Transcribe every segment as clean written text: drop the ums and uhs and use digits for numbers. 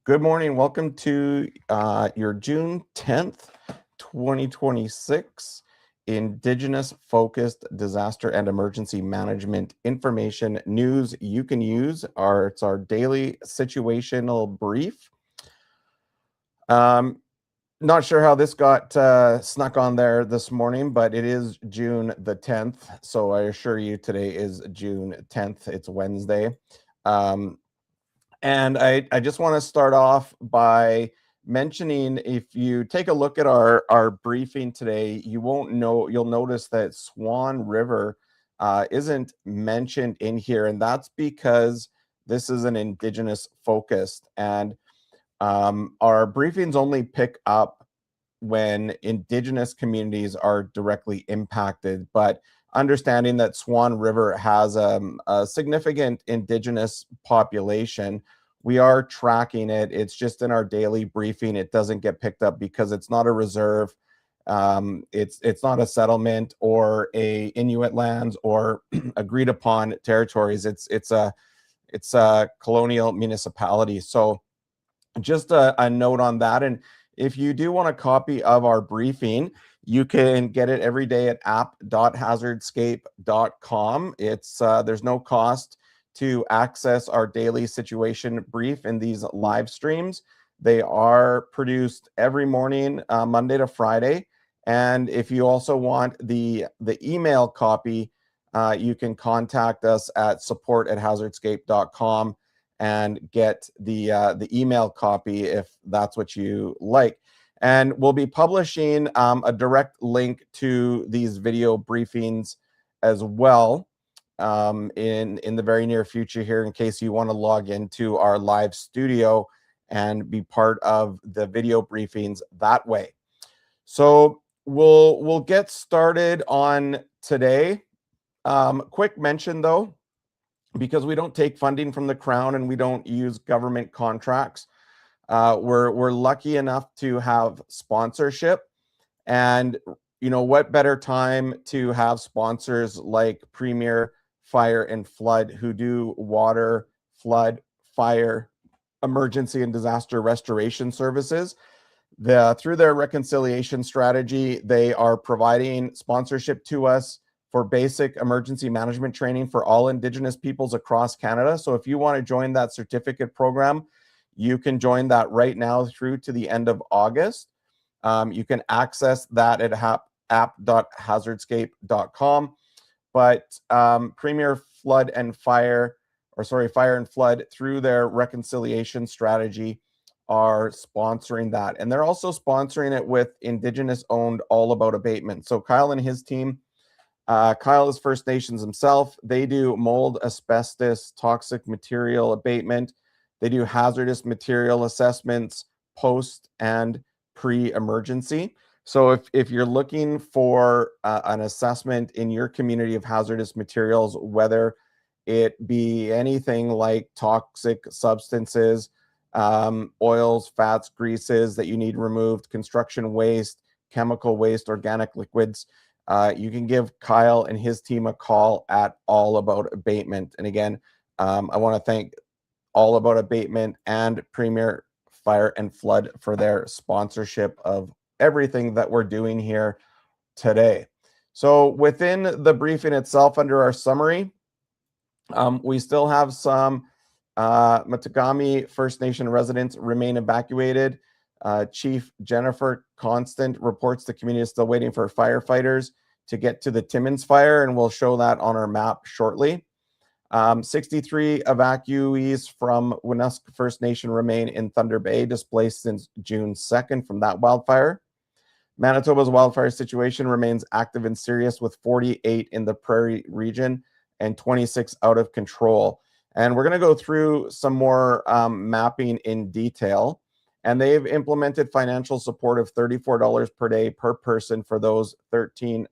Good morning. Welcome to your June 10th, 2026 Indigenous Focused Disaster and Emergency Management Information News you can use. It's our daily situational brief. Not sure how this got snuck on there this morning, but it is June the 10th. So I assure you today is June 10th. It's Wednesday. And I just want to start off by mentioning, if you take a look at our briefing today, you'll notice that Swan River isn't mentioned in here, and that's because this is an Indigenous focused, and our briefings only pick up when Indigenous communities are directly impacted. But understanding that Swan River has a significant Indigenous population, we are tracking it. It's just in our daily briefing. It doesn't get picked up because it's not a reserve. It's not a settlement or a Inuit lands or agreed upon territories. It's a colonial municipality. So just a note on that. And if you do want a copy of our briefing, you can get it every day at app.hazardscape.com. There's no cost to access our daily situation brief in these live streams. They are produced every morning, Monday to Friday. And if you also want the email copy, you can contact us at support@hazardscape.com and get the email copy if that's what you like. And we'll be publishing a direct link to these video briefings as well in the very near future here, in case you want to log into our live studio and be part of the video briefings that way. So we'll get started on today. Quick mention though, because we don't take funding from the Crown and we don't use government contracts, we're lucky enough to have sponsorship. And what better time to have sponsors like Premier Fire and Flood, who do water, flood, fire, emergency and disaster restoration services. Through their reconciliation strategy, they are providing sponsorship to us for basic emergency management training for all Indigenous peoples across Canada. So if you want to join that certificate program, you can join that right now through to the end of August. You can access that at app.hazardscape.com. But Premier Fire and Flood, through their reconciliation strategy, are sponsoring that. And they're also sponsoring it with Indigenous-owned All About Abatement. So Kyle and his team, Kyle is First Nations himself. They do mold, asbestos, toxic material abatement. They do hazardous material assessments post and pre-emergency. So if you're looking for an assessment in your community of hazardous materials, whether it be anything like toxic substances, oils, fats, greases that you need removed, construction waste, chemical waste, organic liquids, you can give Kyle and his team a call at All About Abatement. And again, I want to thank All About Abatement and Premier Fire and Flood for their sponsorship of everything that we're doing here today. So within the briefing itself, under our summary, we still have some Matagami First Nation residents remain evacuated. Chief Jennifer Constant reports the community is still waiting for firefighters to get to the Timmins fire, and we'll show that on our map shortly. 63 evacuees from Winooska First Nation remain in Thunder Bay, displaced since June 2nd from that wildfire. Manitoba's wildfire situation remains active and serious, with 48 in the Prairie region and 26 out of control. And we're going to go through some more mapping in detail. And they've implemented financial support of $34 per day per person for those 13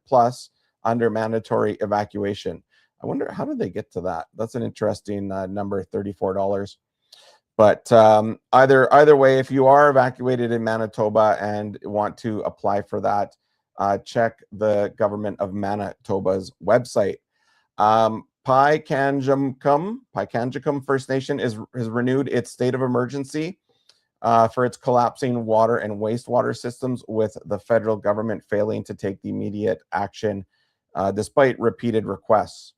plus under mandatory evacuation. I wonder, how did they get to that? That's an interesting number, $34. But either way, if you are evacuated in Manitoba and want to apply for that, check the Government of Manitoba's website. Pikangikum First Nation has renewed its state of emergency for its collapsing water and wastewater systems, with the federal government failing to take the immediate action despite repeated requests.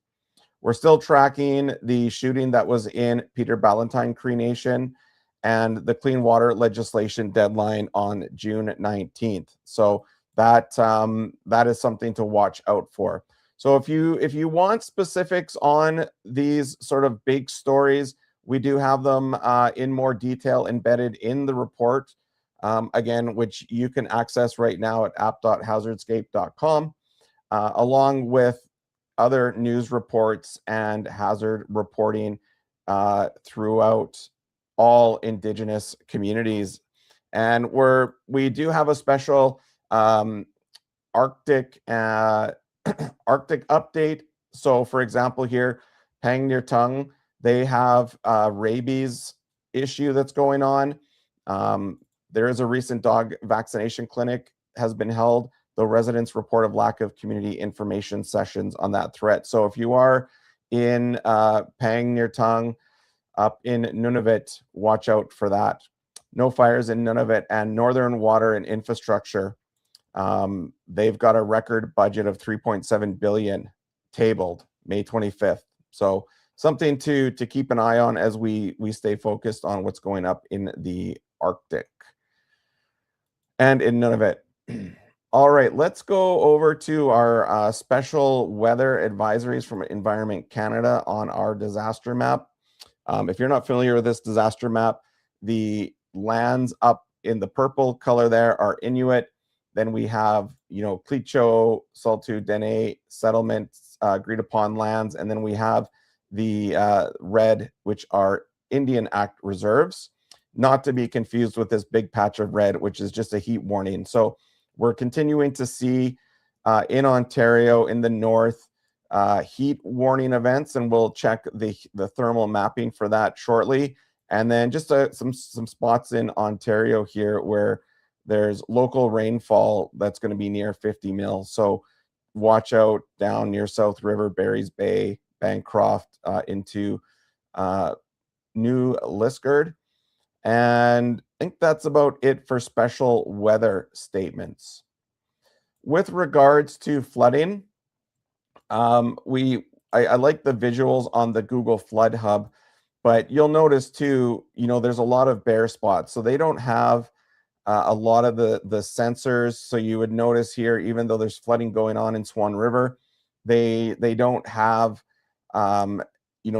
We're still tracking the shooting that was in Peter Ballantyne Cree Nation and the clean water legislation deadline on June 19th. So that is something to watch out for. So if you want specifics on these sort of big stories, we do have them in more detail embedded in the report, again, which you can access right now at app.hazardscape.com, along with other news reports and hazard reporting throughout all Indigenous communities. And we do have a special Arctic Arctic update. So for example, here, Pangnirtung, they have a rabies issue that's going on. There is a recent dog vaccination clinic has been held, though residents report of lack of community information sessions on that threat. So if you are in Pangnirtung, up in Nunavut, watch out for that. No fires in Nunavut. And Northern Water and Infrastructure, they've got a record budget of 3.7 billion tabled May 25th. So something to keep an eye on as we stay focused on what's going up in the Arctic and in Nunavut. All right, let's go over to our special weather advisories from Environment Canada on our disaster map. If you're not familiar with this disaster map, the lands up in the purple color there are Inuit. Then we have, Klitschko, Saltu, Dene settlements, agreed upon lands. And then we have the red, which are Indian Act reserves, not to be confused with this big patch of red, which is just a heat warning. So we're continuing to see in Ontario, in the north, heat warning events, and we'll check the thermal mapping for that shortly. And then just some spots in Ontario here where there's local rainfall that's going to be near 50 mils. So watch out down near South River, Barry's Bay, Bancroft, into New Liskeard. And I think that's about it for special weather statements. With regards to flooding, I like the visuals on the Google Flood Hub, but you'll notice too, there's a lot of bare spots. So they don't have a lot of the sensors. So you would notice here, even though there's flooding going on in Swan River, they don't have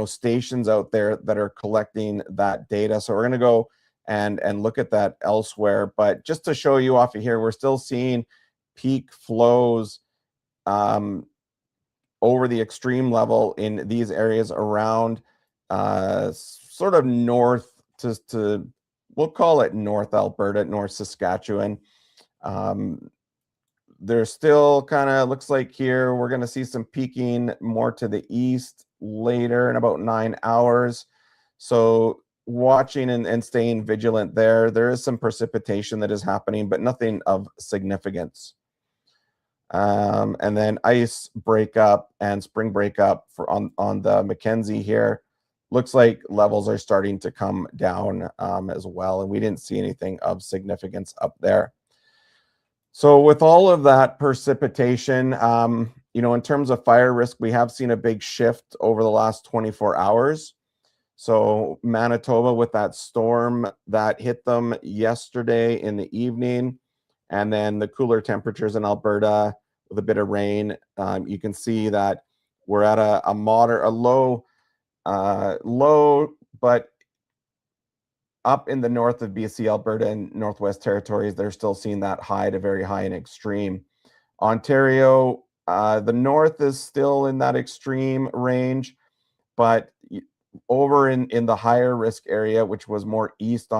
stations out there that are collecting that data. So we're going to go and look at that elsewhere. But just to show you off of here, we're still seeing peak flows over the extreme level in these areas around sort of north to we'll call it North Alberta, North Saskatchewan. There's still kind of looks like here we're going to see some peaking more to the east later in about 9 hours. So watching and staying vigilant there. There is some precipitation that is happening, but nothing of significance. And then ice breakup and spring breakup on the Mackenzie here. Looks like levels are starting to come down as well, and we didn't see anything of significance up there. So with all of that precipitation, in terms of fire risk, we have seen a big shift over the last 24 hours. So Manitoba, with that storm that hit them yesterday in the evening, and then the cooler temperatures in Alberta with a bit of rain, you can see that we're at a low, but up in the north of BC, Alberta, and Northwest Territories, they're still seeing that high to very high and extreme. Ontario, the north is still in that extreme range, but over in the higher risk area, which was more West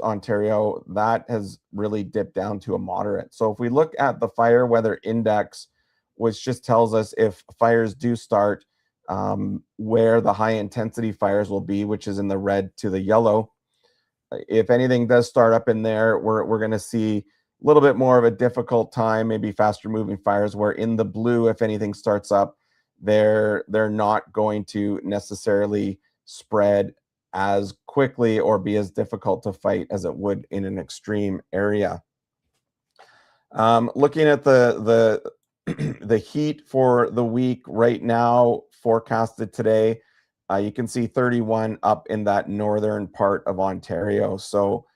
Ontario, that has really dipped down to a moderate. So if we look at the fire weather index, which just tells us if fires do start, where the high intensity fires will be, which is in the red to the yellow. If anything does start up in there, we're going to see a little bit more of a difficult time, maybe faster moving fires, where in the blue, if anything starts up, they're not going to necessarily spread as quickly or be as difficult to fight as it would in an extreme area. Looking at the the heat for the week right now forecasted today, you can see 31 up in that northern part of Ontario. So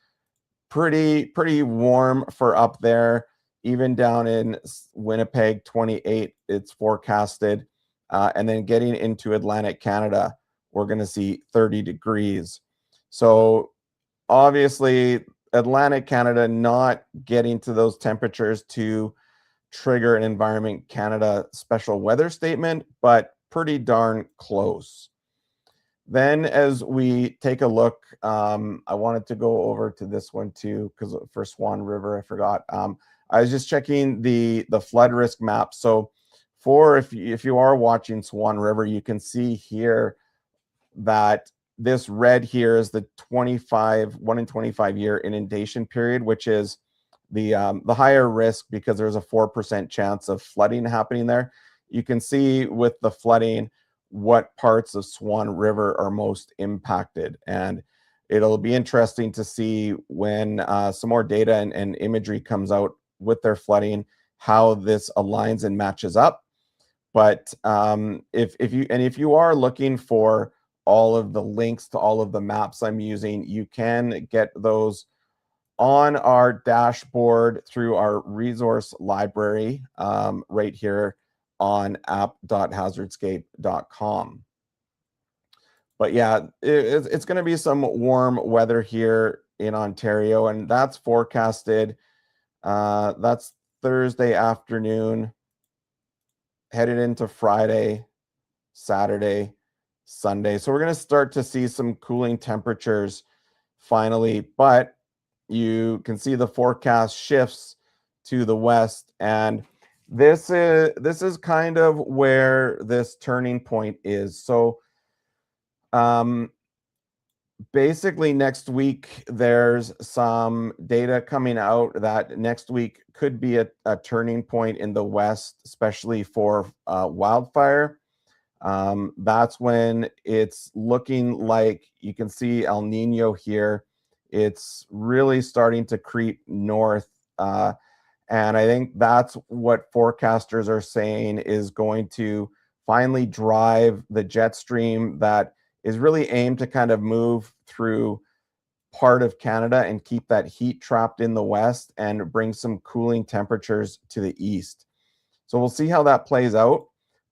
pretty warm for up there. Even down in Winnipeg, 28, it's forecasted. And then getting into Atlantic Canada, we're going to see 30 degrees. So obviously, Atlantic Canada not getting to those temperatures to trigger an Environment Canada special weather statement, but pretty darn close. Then as we take a look, I wanted to go over to this one too, because for Swan River, I forgot. I was just checking the flood risk map. So for if you are watching Swan River, you can see here that this red here is the 1 in 25 year inundation period, which is the higher risk because there's a 4% chance of flooding happening there. You can see with the flooding what parts of Swan River are most impacted, and it'll be interesting to see when some more data and imagery comes out with their flooding, how this aligns and matches up. But if you are looking for all of the links to all of the maps I'm using, you can get those on our dashboard through our resource library right here on app.hazardscape.com. But yeah, it's going to be some warm weather here in Ontario, and that's forecasted. That's Thursday afternoon, headed into Friday, Saturday, Sunday. So we're going to start to see some cooling temperatures finally, but you can see the forecast shifts to the west, and this is kind of where this turning point is. So basically next week there's some data coming out that next week could be a turning point in the west, especially for wildfire. That's when it's looking like, you can see El Nino here. It's really starting to creep north. And I think that's what forecasters are saying is going to finally drive the jet stream that is really aimed to kind of move through part of Canada and keep that heat trapped in the west and bring some cooling temperatures to the east. So we'll see how that plays out.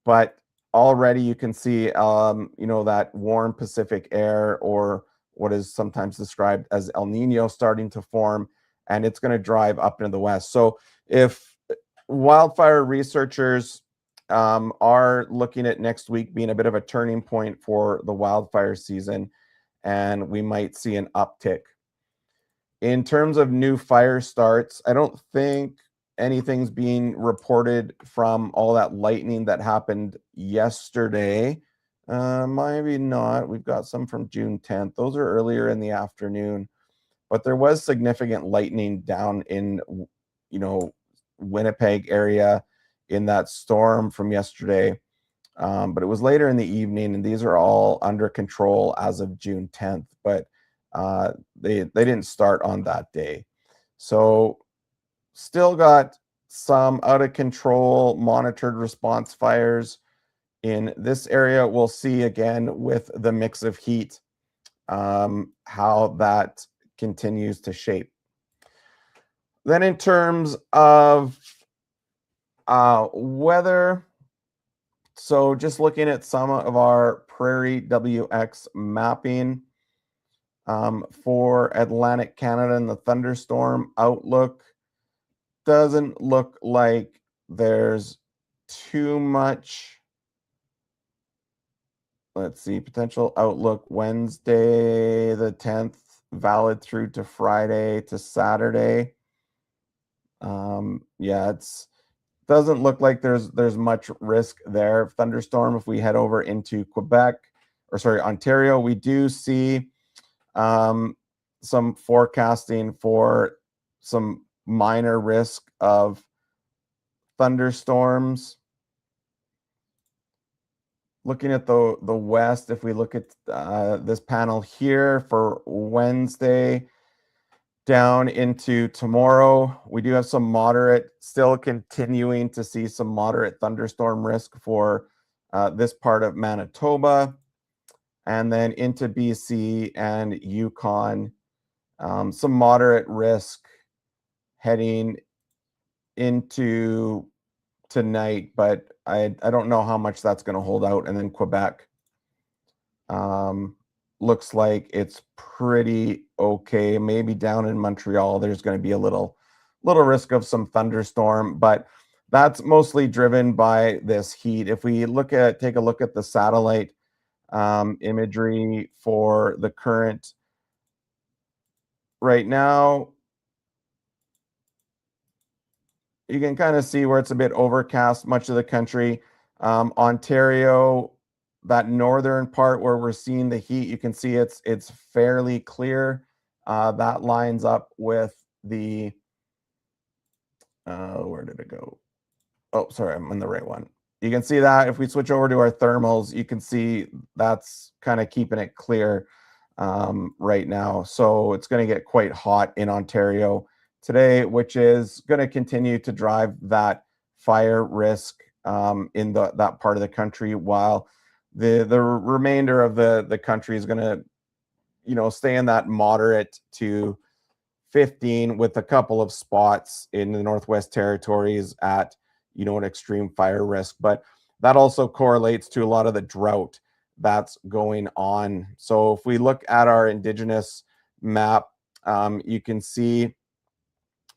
But already you can see, that warm Pacific air, or what is sometimes described as El Nino, starting to form, and it's going to drive up into the west. So if wildfire researchers are looking at next week being a bit of a turning point for the wildfire season, and we might see an uptick. In terms of new fire starts, I don't think anything's being reported from all that lightning that happened yesterday. Maybe not. We've got some from June 10th. Those are earlier in the afternoon, but there was significant lightning down in, Winnipeg area in that storm from yesterday. But it was later in the evening, and these are all under control as of June 10th, but they didn't start on that day. So still got some out of control monitored response fires in this area. We'll see again with the mix of heat how that continues to shape. Then in terms of weather, so just looking at some of our Prairie WX mapping for Atlantic Canada and the thunderstorm outlook, doesn't look like there's too much. Let's see, potential outlook Wednesday the 10th, valid through to Friday to Saturday. Yeah, it's doesn't look like there's much risk there. Thunderstorm, if we head over into Ontario, we do see some forecasting for some minor risk of thunderstorms. looking at the west, if we look at this panel here for Wednesday down into tomorrow, we do have some moderate, still continuing to see some moderate thunderstorm risk for this part of Manitoba, and then into BC and Yukon, some moderate risk heading into tonight, but I don't know how much that's going to hold out. And then Quebec looks like it's pretty okay. Maybe down in Montreal, there's going to be a little risk of some thunderstorm, but that's mostly driven by this heat. If we take a look at the satellite imagery for the current right now, you can kind of see where it's a bit overcast, much of the country. Ontario, that northern part where we're seeing the heat, you can see it's fairly clear. That lines up with the, where did it go? Oh, sorry, I'm in the right one. You can see that if we switch over to our thermals, you can see that's kind of keeping it clear right now. So it's going to get quite hot in Ontario today, which is going to continue to drive that fire risk in that part of the country, while the remainder of the country is going to stay in that moderate to 15, with a couple of spots in the Northwest Territories at an extreme fire risk. But that also correlates to a lot of the drought that's going on. So if we look at our Indigenous map, you can see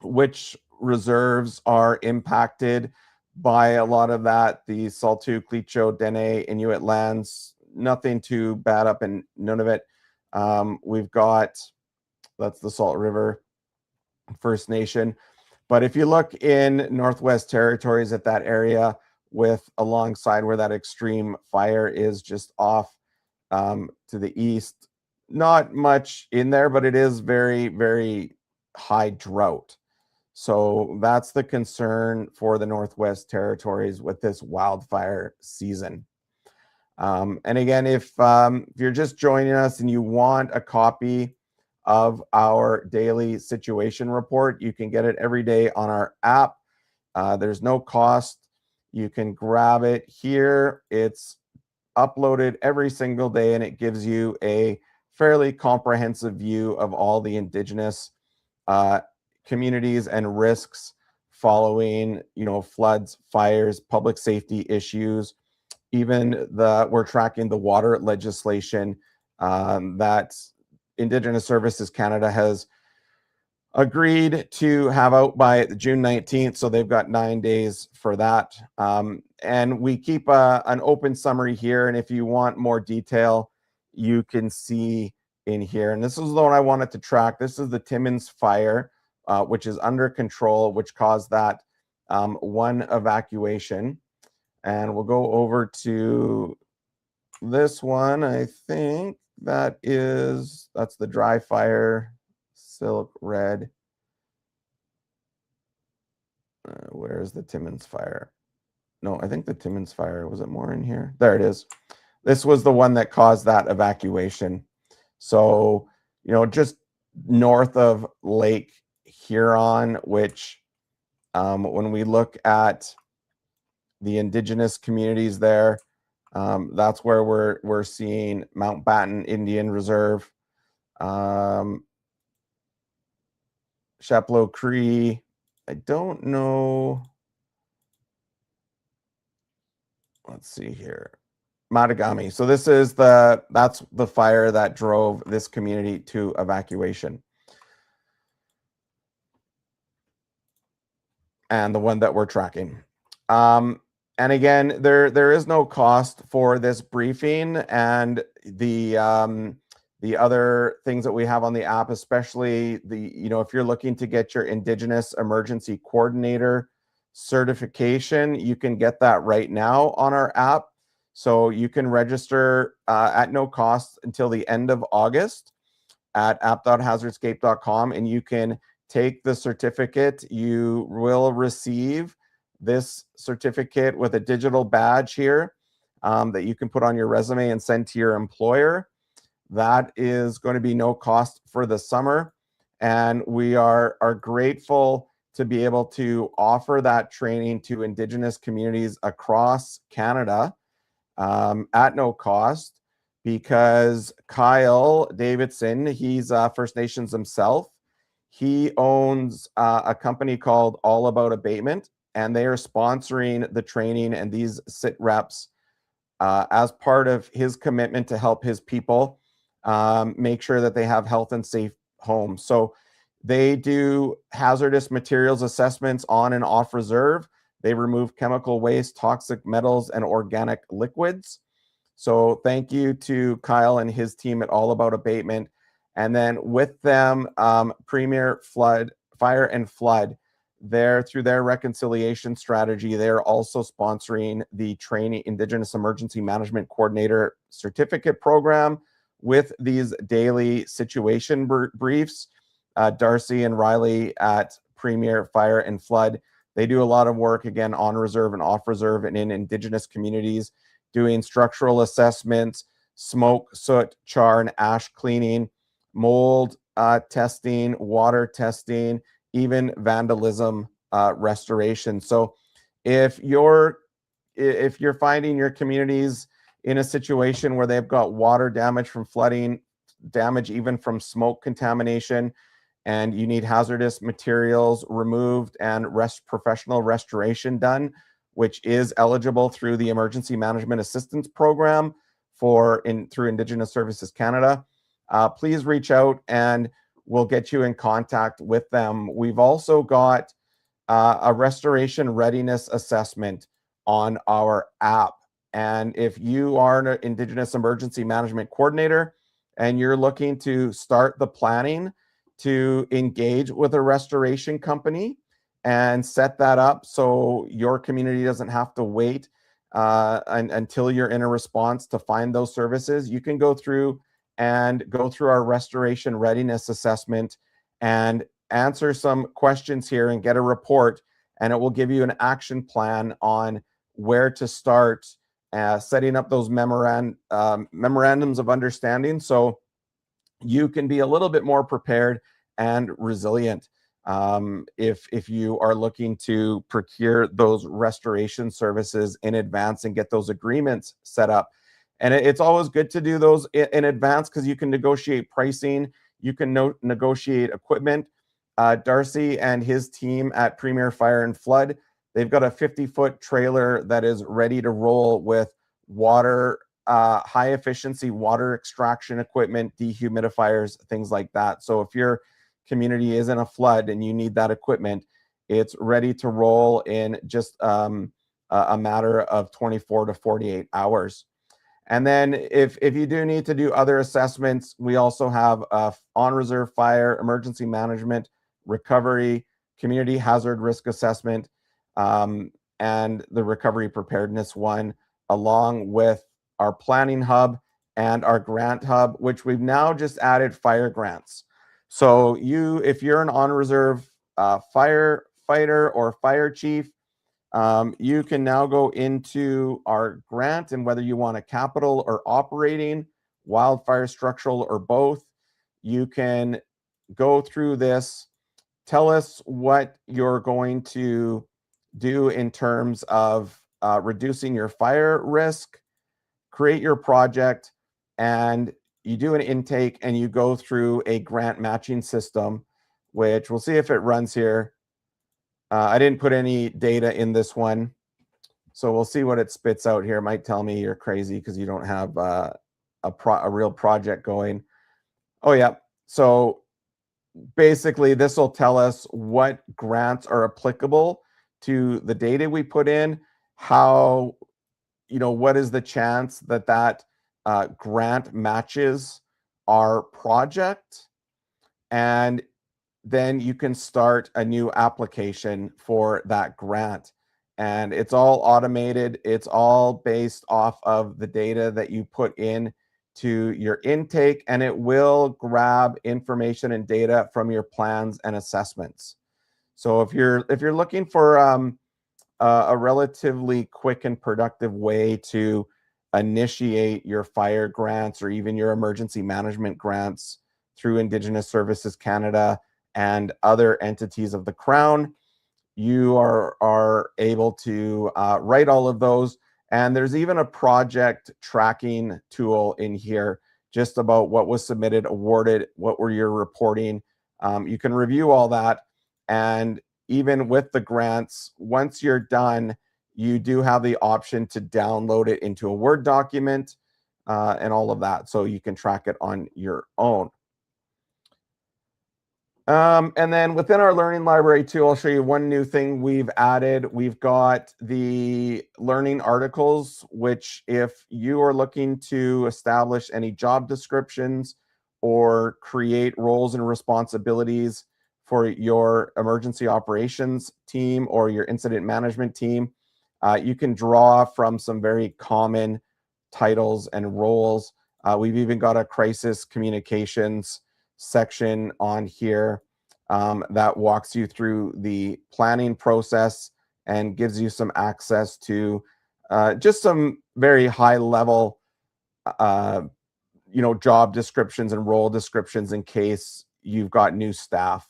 which reserves are impacted by a lot of that. The Saltu, Clecho, Dene, Inuit lands, nothing too bad up in Nunavut. We've got, that's the Salt River First Nation. But if you look in Northwest Territories at that area, with alongside where that extreme fire is just off to the east, not much in there, but it is very, very high drought. So that's the concern for the Northwest Territories with this wildfire season. And again, if you're just joining us and you want a copy of our daily situation report, you can get it every day on our app. There's no cost. You can grab it here. It's uploaded every single day, and it gives you a fairly comprehensive view of all the Indigenous communities and risks following, floods, fires, public safety issues. Even we're tracking the water legislation that Indigenous Services Canada has agreed to have out by June 19th. So they've got 9 days for that. And we keep an open summary here. And if you want more detail, you can see in here. And this is the one I wanted to track. This is the Timmins fire, which is under control, which caused that one evacuation. And we'll go over to this one. I think that's the dry fire, Silk Red. Where's the Timmins fire? No, I think the Timmins fire, was it more in here? There it is. This was the one that caused that evacuation. So, just north of Lake Huron, which when we look at the Indigenous communities there, that's where we're seeing Mountbatten Indian Reserve, Chapleau Cree. I don't know. Let's see here. Matagami. So that's the fire that drove this community to evacuation. And the one that we're tracking. And again, there is no cost for this briefing, and the other things that we have on the app, especially if you're looking to get your Indigenous Emergency Coordinator certification, you can get that right now on our app. So you can register at no cost until the end of August at app.hazardscape.com, and you can take the certificate. You will receive this certificate with a digital badge here. that you can put on your resume and send to your employer. That is going to be no cost for the summer. And we are grateful to be able to offer that training to Indigenous communities across Canada at no cost, because Kyle Davidson, he's First Nations himself. He owns a company called All About Abatement, and they are sponsoring the training and these sit reps as part of his commitment to help his people make sure that they have health and safe homes. So they do hazardous materials assessments on and off reserve. They remove chemical waste, toxic metals, and organic liquids. So thank you to Kyle and his team at All About Abatement. And then with them, Premier Fire and Flood, through their reconciliation strategy, they're also sponsoring the training Indigenous Emergency Management Coordinator Certificate Program with these daily situation briefs. Darcy and Riley at Premier Fire and Flood, they do a lot of work, again, on reserve and off reserve and in Indigenous communities, doing structural assessments, smoke, soot, char, and ash cleaning, mold testing, water testing, even vandalism restoration. So if you're finding your communities in a situation where they've got water damage from flooding, damage even from smoke contamination, and you need hazardous materials removed and professional restoration done, which is eligible through the Emergency Management Assistance Program through Indigenous Services Canada, please reach out and we'll get you in contact with them. We've also got a restoration readiness assessment on our app. And if you are an Indigenous Emergency Management Coordinator and you're looking to start the planning to engage with a restoration company and set that up so your community doesn't have to wait until you're in a response to find those services, you can go through our restoration readiness assessment and answer some questions here and get a report, and it will give you an action plan on where to start setting up those memorandums of understanding so you can be a little bit more prepared and resilient if you are looking to procure those restoration services in advance and get those agreements set up. And it's always good to do those in advance because you can negotiate pricing, you can negotiate equipment. Darcy and his team at Premier Fire and Flood, they've got a 50-foot trailer that is ready to roll with water, high efficiency water extraction equipment, dehumidifiers, things like that. So if your community is in a flood and you need that equipment, it's ready to roll in just a matter of 24 to 48 hours. And then if you do need to do other assessments, we also have on-reserve fire, emergency management, recovery, community hazard risk assessment, and the recovery preparedness one, along with our planning hub and our grant hub, which we've now just added fire grants. So if you're an on-reserve firefighter or fire chief, you can now go into our grant, and whether you want a capital or operating, wildfire, structural, or both, you can go through this, tell us what you're going to do in terms of reducing your fire risk, create your project, and you do an intake and you go through a grant matching system, which we'll see if it runs here. I didn't put any data in this one, so we'll see what it spits out here. It might tell me you're crazy because you don't have a real project going. Oh yeah, so basically this will tell us what grants are applicable to the data we put in, how, what is the chance that grant matches our project, and then you can start a new application for that grant. And it's all automated. It's all based off of the data that you put in to your intake, and it will grab information and data from your plans and assessments. So if you're looking for a relatively quick and productive way to initiate your fire grants or even your emergency management grants through Indigenous Services Canada and other entities of the Crown. You are able to write all of those. And there's even a project tracking tool in here just about what was submitted, awarded, what were your reporting. You can review all that. And even with the grants, once you're done, you do have the option to download it into a Word document and all of that. So you can track it on your own. And then within our learning library too, I'll show you one new thing we've added. We've got the learning articles, which if you are looking to establish any job descriptions or create roles and responsibilities for your emergency operations team or your incident management team, you can draw from some very common titles and roles. We've even got a crisis communications section on here that walks you through the planning process and gives you some access to just some very high level job descriptions and role descriptions in case you've got new staff,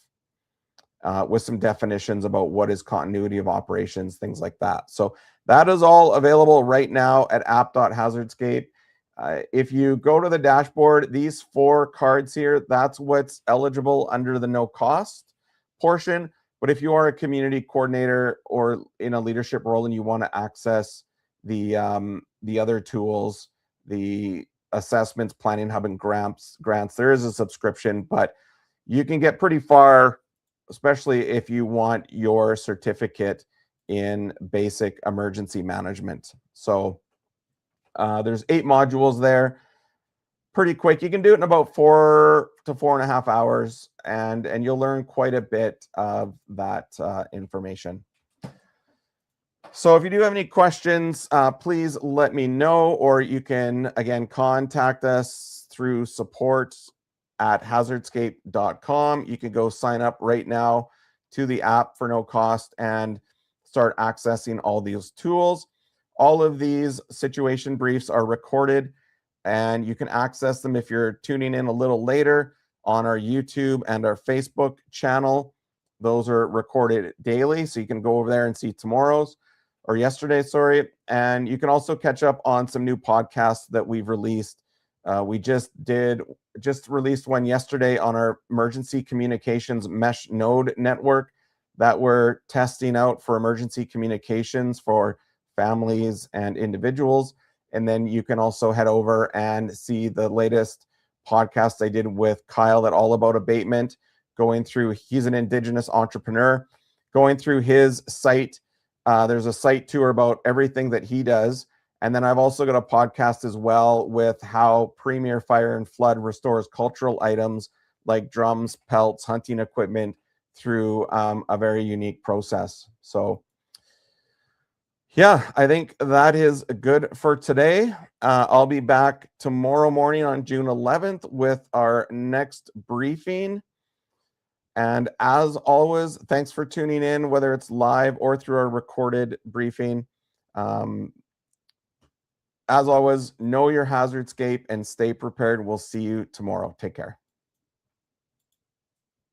with some definitions about what is continuity of operations, things like that. So that is all available right now at app.hazardscape. If you go to the dashboard, these 4 cards here, that's what's eligible under the no cost portion. But if you are a community coordinator or in a leadership role and you want to access the other tools, the assessments, planning hub, and grants, there is a subscription, but you can get pretty far, especially if you want your certificate in basic emergency management. So there's 8 modules there. Pretty quick. You can do it in about 4 to 4.5 hours, and you'll learn quite a bit of that information. So if you do have any questions, please let me know, or you can, again, contact us through support@hazardscape.com. You can go sign up right now to the app for no cost and start accessing all these tools. All of these situation briefs are recorded, and you can access them if you're tuning in a little later on our YouTube and our Facebook channel. Those are recorded daily, so you can go over there and see tomorrow's or yesterday's, sorry. And you can also catch up on some new podcasts that we've released. We just released one yesterday on our emergency communications mesh node network that we're testing out for emergency communications for families and individuals. And then you can also head over and see the latest podcast I did with Kyle at All About Abatement, going through, he's an Indigenous entrepreneur, going through his site. There's a site tour about everything that he does. And then I've also got a podcast as well with how Premier Fire and Flood restores cultural items like drums, pelts, hunting equipment through a very unique process. So yeah, I think that is good for today. I'll be back tomorrow morning on June 11th with our next briefing. And as always, thanks for tuning in, whether it's live or through our recorded briefing. As always, know your hazardscape and stay prepared. We'll see you tomorrow. Take care.